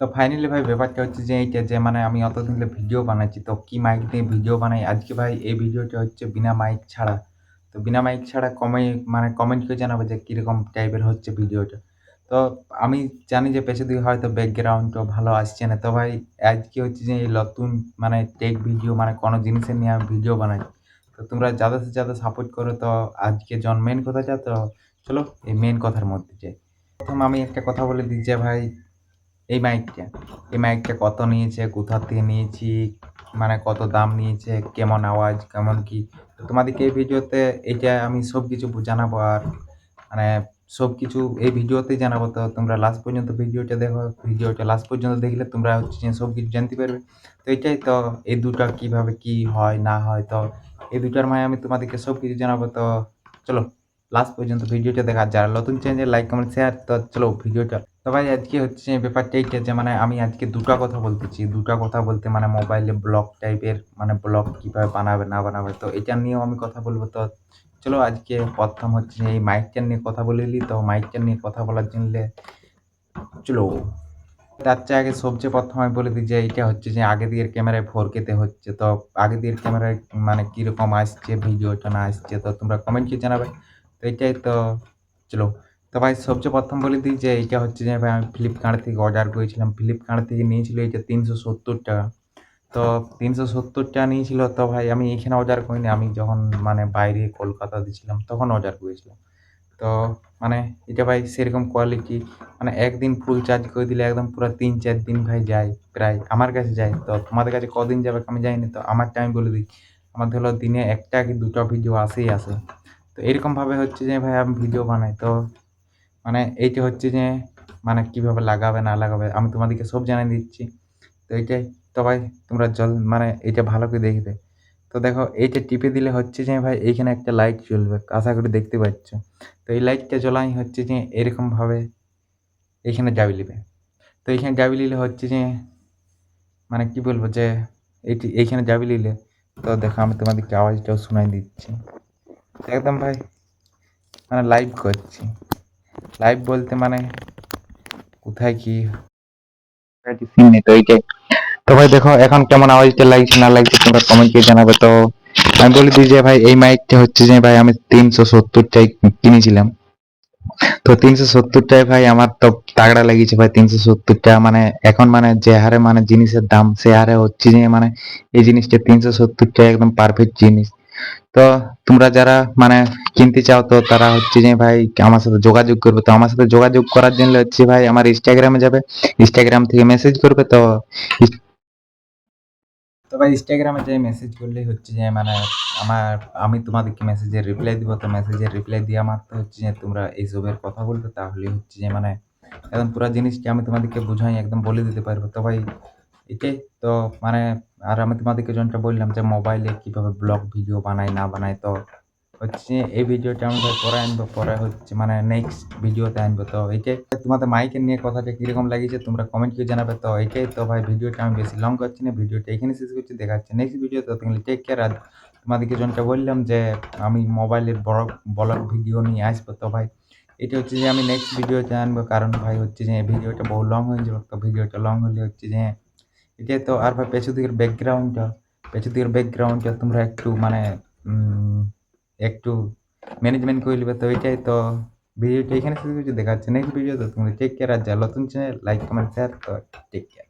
তো ফাইনালি ভাই ব্যাপারটা হচ্ছে যে এইটা যে মানে আমি অতদিন ধরে ভিডিও বানাচ্ছি। তো কি মাইক দিয়ে ভিডিও বানাই। আজকে ভাই এই ভিডিওটা হচ্ছে বিনা মাইক ছাড়া। তো বিনা মাইক ছাড়া মানে কমেন্ট করে জানাবে যে কিরকম টাইপের হচ্ছে ভিডিওটা। তো আমি জানি যে পেছন দিকে হয়তো ব্যাকগ্রাউন্ডটাও ভালো আসছে না। তো ভাই আজকে হচ্ছে যে এই নতুন মানে টেক ভিডিও মানে কোনো জিনিসের নিয়ে আমি ভিডিও বানাই। তো তোমরা যাদের সাথে যাদের সাপোর্ট করো তো আজকে মেইন কথাটা তো চলো এই মেইন কথার মধ্যে যাই। ১ম আমি একটা কথা বলে দিই যে ভাই এই মাইকটা, এই মাইকটা কত নিয়েছে, কোথা থেকে নিয়েছি, মানে কত দাম নিয়েছে, কেমন আওয়াজ, কেমন কি? তো তোমাদেরকে এই ভিডিওতে এইটা আমি সবকিছু জানাবো আর মানে সবকিছু এই ভিডিওতেই জানাবো। তো তোমরা লাস্ট পর্যন্ত ভিডিওটা দেখো। ভিডিওটা লাস্ট পর্যন্ত দেখলে তোমরা হচ্ছে যে সবকিছু জানতে পারবে। তো এইটাই তো এই ২ টা কিভাবে কি হয় না হয় তো এই ২ টার মাঝে আমি তোমাদেরকে সবকিছু জানাবো। তো চলো লাস্ট পর্যন্ত ভিডিওটা দেখা। আর যারা নতুন চ্যানেল লাইক, কমেন্ট, শেয়ার তো চলো ভিডিওটা তো ভাই আজকে হচ্ছে ব্যাপারটা এইটা যে মানে আমি আজকে ২ টা কথা বলতেছি। ২ টা কথা বলতে মানে মোবাইলে ব্লগ টাইপের মানে ব্লগ কিভাবে বানাবে না বানাবে তো এটা নিয়েও আমি কথা বলব। তো চলো আজকে ১ম হচ্ছে যে এই মাইকটা নিয়ে কথা বলে নিই। তো মাইকটা নিয়ে কথা বলার জন্যে চলো। তার চেয়ে আগে সবচেয়ে ১ম আমি বলে দিই যে এইটা হচ্ছে যে আগের দিকের ক্যামেরায় 4K তে হচ্ছে। তো আগের দিকের ক্যামেরায় মানে কিরকম আসছে ভিডিওটা না আসছে তো তোমরা কমেন্ট করে জানাবে। তো এইটাই তো চলো। তো ভাই সবচেয়ে ১ম বলে দিই যে এইটা হচ্ছে যে ভাই আমি Flipkart থেকে অর্ডার করেছিলাম। Flipkart থেকে নিয়েছিল এইটা ৳৩৭০। তো ৳৩৭০ নিয়েছিল। তো ভাই আমি এখানে অর্ডার করিনি। আমি যখন মানে বাইরে কলকাতাতে ছিলাম তখন অর্ডার করেছিলাম। তো মানে এটা ভাই সেরকম কোয়ালিটি মানে একদিন ফুল চার্জ করে দিলে একদম পুরা ৩-৪ দিন ভাই যায় প্রায় আমার কাছে যায়। তো তোমাদের কাছে কদিন যাবে আমি জানি না। তো আমারটা আমি বলে দিই। আমার হলো দিনে ১ টা কি ২ টা ভিডিও আসেই আসে। তো এরকমভাবে হচ্ছে যে ভাই আমি ভিডিও বানাই। তো মানে এইটা হচ্ছে যে মানে কিভাবে লাগাবে না লাগাবে আমি তোমাদেরকে সব জানিয়ে দিচ্ছি। তো এইটাই তো ভাই তোমরা মানে এইটা ভালো করে দেখবে। তো দেখো এইটা টিপে দিলে হচ্ছে যে ভাই এইখানে একটা লাইট জ্বলবে। আশা করি দেখতে পাচ্ছ। তো এই লাইটটা জ্বলাই হচ্ছে যে এরকমভাবে এইখানে জ্বালিয়ে নিবে। তো এইখানে জ্বালিয়ে নিলে হচ্ছে যে মানে কি বলবো যে এইখানে জ্বালিয়ে নিলে তো দেখো আমি তোমাদেরকে আওয়াজটাও শোনাই দিচ্ছি। একদম ভাই মানে লাইভ করছি। লাইভ বলতে মানে কোথায় কি সিন নেই তো এইটাই। তো ভাই দেখো এখন কেমন আওয়াজটা লাগছে না লাগছে তোমরা কমেন্ট করে জানাবে। তো আমি বলে দিই যে ভাই এই মাইকটা হচ্ছে যে ভাই আমি ৩৭০ টায় কিনেছিলাম। তো ৩৭০ টায় ভাই আমার তো তাগড়া লেগেছে ভাই ৩৭০ টাকা মানে এখন মানে যে হারে মানে জিনিসের দাম সে হারে হচ্ছে যে মানে এই জিনিসটা ৩৭০ টাকা একদম পারফেক্ট জিনিস। তো তোমরা যারা মানে কিনতে চাও তো তারা হচ্ছে যে ভাই আমার সাথে যোগাযোগ করবে। তো আমার সাথে যোগাযোগ করার জন্য হচ্ছে ভাই আমার ইনস্টাগ্রামে যাবে। ইনস্টাগ্রাম থেকে মেসেজ করবে। তো তো ভাই ইনস্টাগ্রামে যেয়ে মেসেজ করলেই হচ্ছে যে মানে আমার আমি তোমাদেরকে মেসেজের রিপ্লাই দিব। তো মেসেজের রিপ্লাই দেওয়া মাত্র হচ্ছে যে তোমরা এইসবের কথা বলবে তাহলেই হচ্ছে যে মানে একদম পুরা জিনিসটা আমি তোমাদেরকে বুঝাই একদম বলে দিতে পারবো। তো ভাই এটাই তো মানে আর আমি তোমাদেরকে যেমনটা বললাম যে মোবাইলে কিভাবে ব্লগ ভিডিও বানাই না বানাই তো হচ্ছে এই ভিডিওটা আমি ভাই পরে আনবো। পরে হচ্ছে মানে নেক্সট ভিডিওতে আনবো। তো এইটাই তোমাদের মাইকের নিয়ে কথাটা কিরকম লাগিয়েছে তোমরা কমেন্ট করে জানাবে। তো এইটাই তো ভাই ভিডিওটা আমি বেশি লং করছি না। ভিডিওটা এখানে শেষ করছি। দেখা হচ্ছে নেক্সট ভিডিও। ততক্ষণ টেক কেয়ার। আর তোমাদেরকে যেমনটা বললাম যে আমি মোবাইলের বড় ব্লগ ভিডিও নিয়ে আসবো। তো ভাই এটা হচ্ছে যে আমি নেক্সট ভিডিওতে আনবো। কারণ ভাই হচ্ছে যে ভিডিওটা বহু লং হয়ে যাবে। তো ভিডিওটা লং হলে হচ্ছে যে এটাই তো আর ভাই পেছন দিকের ব্যাকগ্রাউন্ডটা তোমরা একটু মানে একটু ম্যানেজমেন্ট করে নিবে। তো এটাই তো ভিডিওটা এখানে শেষ করছি। দেখা হচ্ছে নেক্সট ভিডিওতে। তোমরা টেক কেয়ার। আর যারা নতুন চ্যানেল লাইক, কমেন্ট, শেয়ার। তো টেক কেয়ার।